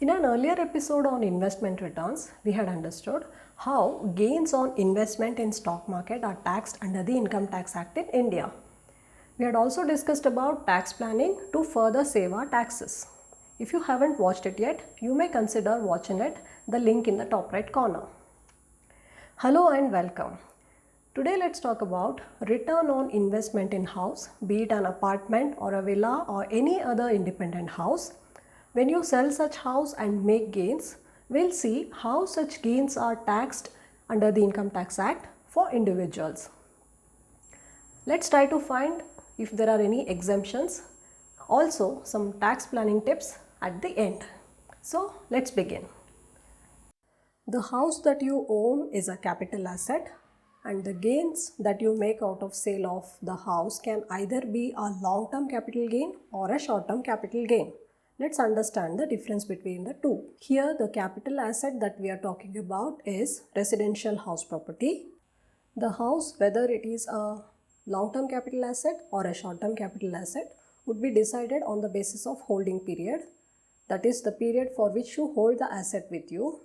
In an earlier episode on investment returns, we had understood how gains on investment in stock market are taxed under the Income Tax Act in India. We had also discussed about tax planning to further save our taxes. If you haven't watched it yet, you may consider watching it, the link in the top right corner. Hello and welcome. Today let's talk about return on investment in house, be it an apartment or a villa or any other independent house. When you sell such house and make gains, we'll see how such gains are taxed under the Income Tax Act for individuals. Let's try to find if there are any exemptions. Also, some tax planning tips at the end. So, let's begin. The house that you own is a capital asset, and the gains that you make out of sale of the house can either be a long-term capital gain or a short-term capital gain. Let's understand the difference between the two. Here, the capital asset that we are talking about is residential house property. The house, whether it is a long-term capital asset or a short-term capital asset, would be decided on the basis of holding period. That is the period for which you hold the asset with you.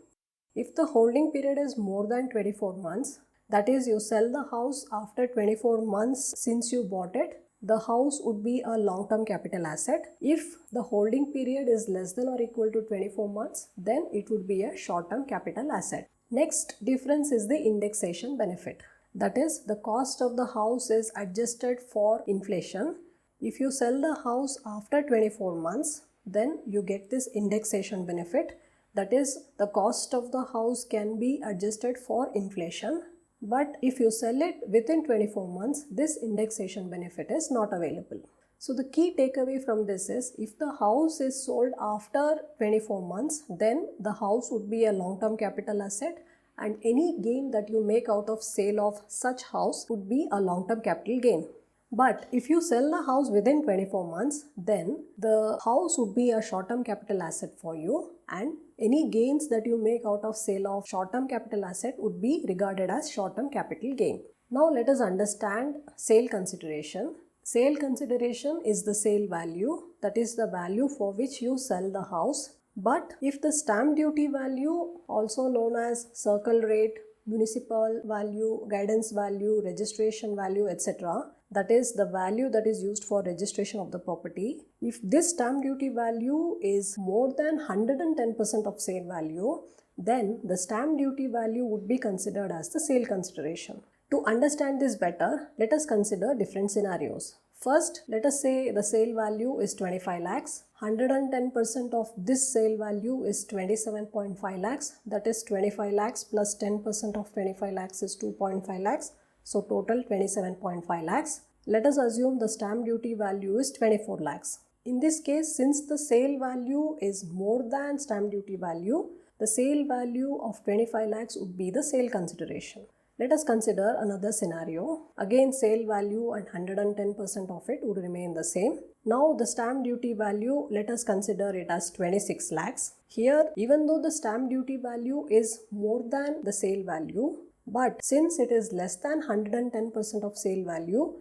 If the holding period is more than 24 months, that is, you sell the house after 24 months since you bought it, the house would be a long-term capital asset. If the holding period is less than or equal to 24 months, then it would be a short-term capital asset. Next difference is the indexation benefit. That is, the cost of the house is adjusted for inflation. If you sell the house after 24 months, then you get this indexation benefit. That is, the cost of the house can be adjusted for inflation. But if you sell it within 24 months, this indexation benefit is not available. So the key takeaway from this is, if the house is sold after 24 months, then the house would be a long-term capital asset, and any gain that you make out of sale of such house would be a long-term capital gain. But if you sell the house within 24 months, then the house would be a short-term capital asset for you, and any gains that you make out of sale of short-term capital asset would be regarded as short-term capital gain. Now let us understand sale consideration. Sale consideration is the sale value, that is the value for which you sell the house. But if the stamp duty value, also known as circle rate, municipal value, guidance value, registration value, etc., that is the value that is used for registration of the property, if this stamp duty value is more than 110% of sale value, then the stamp duty value would be considered as the sale consideration. To understand this better, let us consider different scenarios. First, let us say the sale value is 25 lakhs. 110% of this sale value is 27.5 lakhs. That is 25 lakhs plus 10% of 25 lakhs is 2.5 lakhs. So total 27.5 lakhs. Let us assume the stamp duty value is 24 lakhs. In this case, since the sale value is more than stamp duty value, the sale value of 25 lakhs would be the sale consideration. Let us consider another scenario. Again, sale value and 110% of it would remain the same. Now the stamp duty value, let us consider it as 26 lakhs. Here, even though the stamp duty value is more than the sale value, but since it is less than 110% of sale value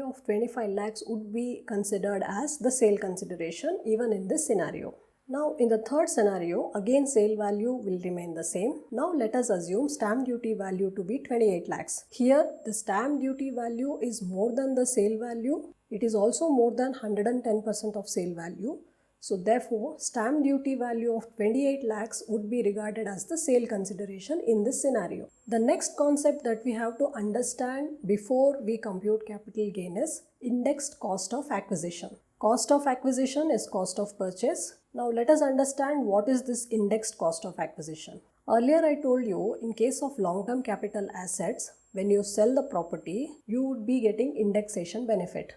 of 25 lakhs would be considered as the sale consideration even in this scenario. Now in the third scenario, again sale value will remain the same. Now let us assume stamp duty value to be 28 lakhs. Here the stamp duty value is more than the sale value. It is also more than 110% of sale value. So therefore, stamp duty value of 28 lakhs would be regarded as the sale consideration in this scenario. The next concept that we have to understand before we compute capital gain is indexed cost of acquisition. Cost of acquisition is cost of purchase. Now let us understand what is this indexed cost of acquisition. Earlier I told you, in case of long-term capital assets, when you sell the property, you would be getting indexation benefit.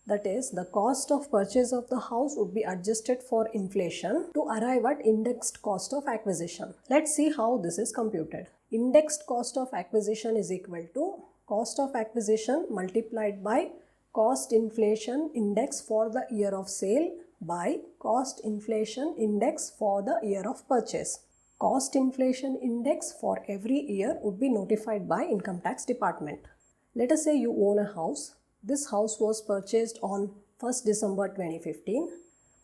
That is, the cost of purchase of the house would be adjusted for inflation to arrive at indexed cost of acquisition. Let's see how this is computed. Indexed cost of acquisition is equal to cost of acquisition multiplied by cost inflation index for the year of sale by cost inflation index for the year of purchase. Cost inflation index for every year would be notified by Income Tax Department. Let us say you own a house. This house was purchased on 1st December 2015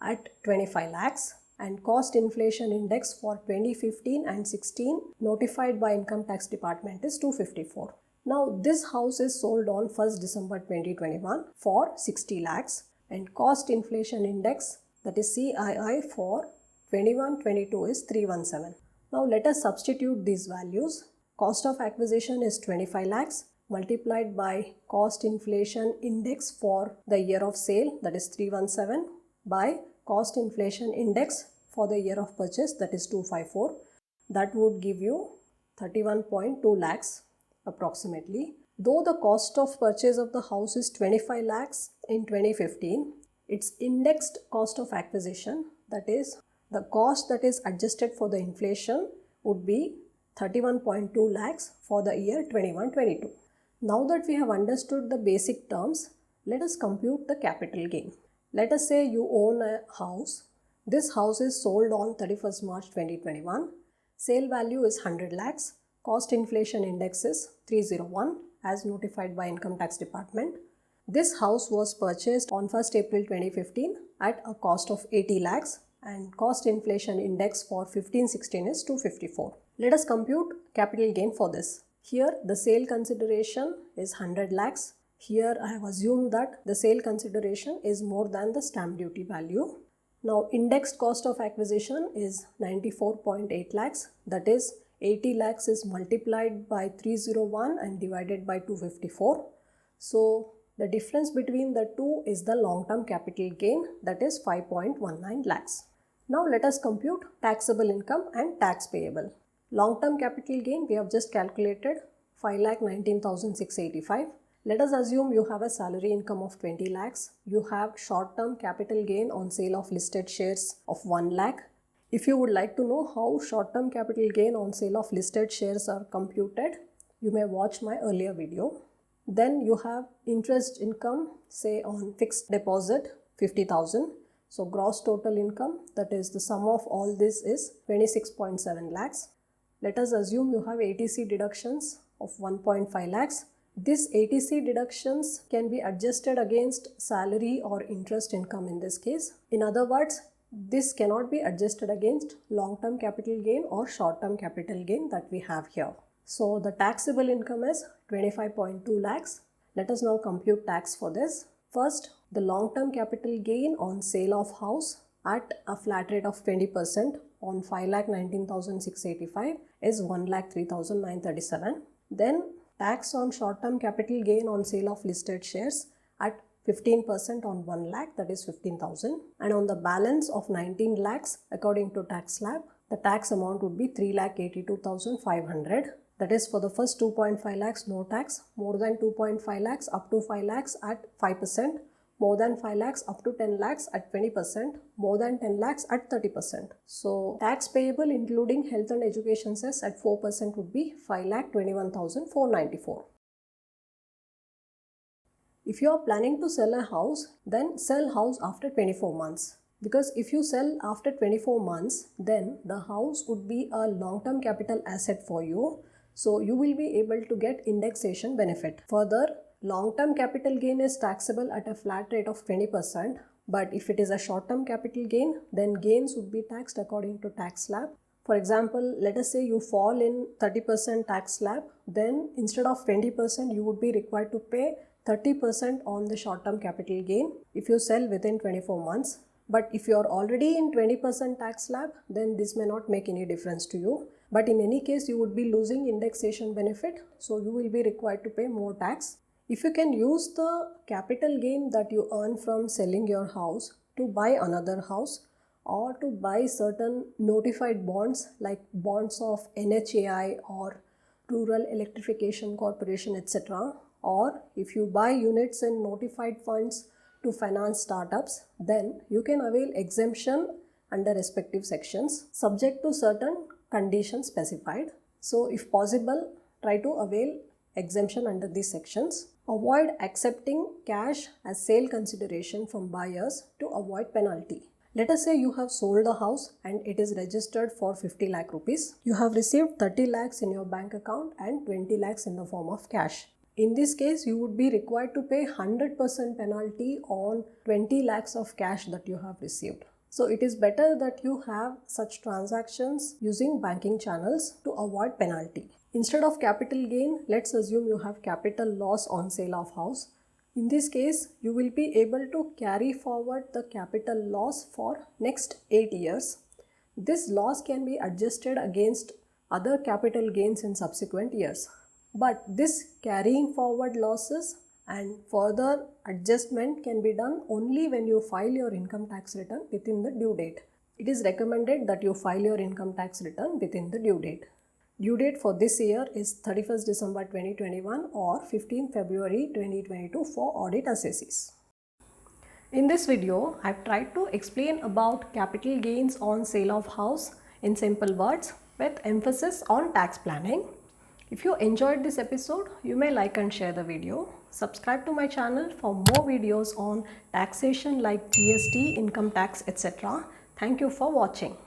at 25 lakhs and cost inflation index for 2015 and 16 notified by income tax department is 254. Now this house is sold on 1st December 2021 for 60 lakhs and cost inflation index, that is CII, for 21-22 is 317. Now let us substitute these values. Cost of acquisition is 25 lakhs multiplied by cost inflation index for the year of sale, that is 317, by cost inflation index for the year of purchase, that is 254. That would give you 31.2 lakhs approximately. Though the cost of purchase of the house is 25 lakhs in 2015, its indexed cost of acquisition, that is the cost that is adjusted for the inflation, would be 31.2 lakhs for the year 21-22. Now that we have understood the basic terms, let us compute the capital gain. Let us say you own a house. This house is sold on 31st March 2021. Sale value is 100 lakhs. Cost inflation index is 301 as notified by income tax department. This house was purchased on 1st April 2015 at a cost of 80 lakhs and cost inflation index for 15-16 is 254. Let us compute capital gain for this. Here the sale consideration is 100 lakhs. Here I have assumed that the sale consideration is more than the stamp duty value. Now indexed cost of acquisition is 94.8 lakhs, that is 80 lakhs is multiplied by 301 and divided by 254. So the difference between the two is the long-term capital gain, that is 5.19 lakhs. Now let us compute taxable income and tax payable. Long-term capital gain we have just calculated 5,19,685. Let us assume you have a salary income of 20 lakhs. You have short-term capital gain on sale of listed shares of 1 lakh. If you would like to know how short-term capital gain on sale of listed shares are computed, you may watch my earlier video. Then you have interest income, say on fixed deposit 50,000. So gross total income, that is the sum of all this, is 26.7 lakhs. Let us assume you have ATC deductions of 1.5 lakhs. This ATC deductions can be adjusted against salary or interest income in this case. In other words, this cannot be adjusted against long-term capital gain or short-term capital gain that we have here. So the taxable income is 25.2 lakhs. Let us now compute tax for this. First, the long-term capital gain on sale of house at a flat rate of 20% on 5,19,685 is 1,03,937. Then tax on short-term capital gain on sale of listed shares at 15% on 1 lakh, that is 15,000, and on the balance of 19 lakhs according to tax slab, the tax amount would be 3,82,500. That is for the first 2.5 lakhs no tax, more than 2.5 lakhs up to 5 lakhs at 5%, more than 5 lakhs up to 10 lakhs at 20%, more than 10 lakhs at 30%. So tax payable including health and education cess at 4% would be 5,21,494. If you are planning to sell a house, then sell house after 24 months. Because if you sell after 24 months, then the house would be a long-term capital asset for you. So you will be able to get indexation benefit. Further, long-term capital gain is taxable at a flat rate of 20%. But if it is a short-term capital gain, then gains would be taxed according to tax slab. For example, let us say you fall in 30% tax slab, then instead of 20%, you would be required to pay 30% on the short-term capital gain if you sell within 24 months. But if you are already in 20% tax slab, then this may not make any difference to you. But in any case, you would be losing indexation benefit, so you will be required to pay more tax. If you can use the capital gain that you earn from selling your house to buy another house or to buy certain notified bonds like bonds of NHAI or Rural Electrification Corporation, etc., or if you buy units in notified funds to finance startups, then you can avail exemption under respective sections subject to certain conditions specified. So if possible, try to avail exemption under these sections. Avoid accepting cash as sale consideration from buyers to avoid penalty. Let us say you have sold a house and it is registered for 50 lakh rupees. You have received 30 lakhs in your bank account and 20 lakhs in the form of cash. In this case, you would be required to pay 100% penalty on 20 lakhs of cash that you have received. So it is better that you have such transactions using banking channels to avoid penalty. Instead of capital gain, let's assume you have capital loss on sale of house. In this case, you will be able to carry forward the capital loss for next 8 years. This loss can be adjusted against other capital gains in subsequent years. But this carrying forward losses and further adjustment can be done only when you file your income tax return within the due date. It is recommended that you file your income tax return within the due date. Due date for this year is 31st December 2021 or 15th February 2022 for audit assessees. In this video, I've tried to explain about capital gains on sale of house in simple words with emphasis on tax planning. If you enjoyed this episode, you may like and share the video. Subscribe to my channel for more videos on taxation like GST, income tax, etc. Thank you for watching.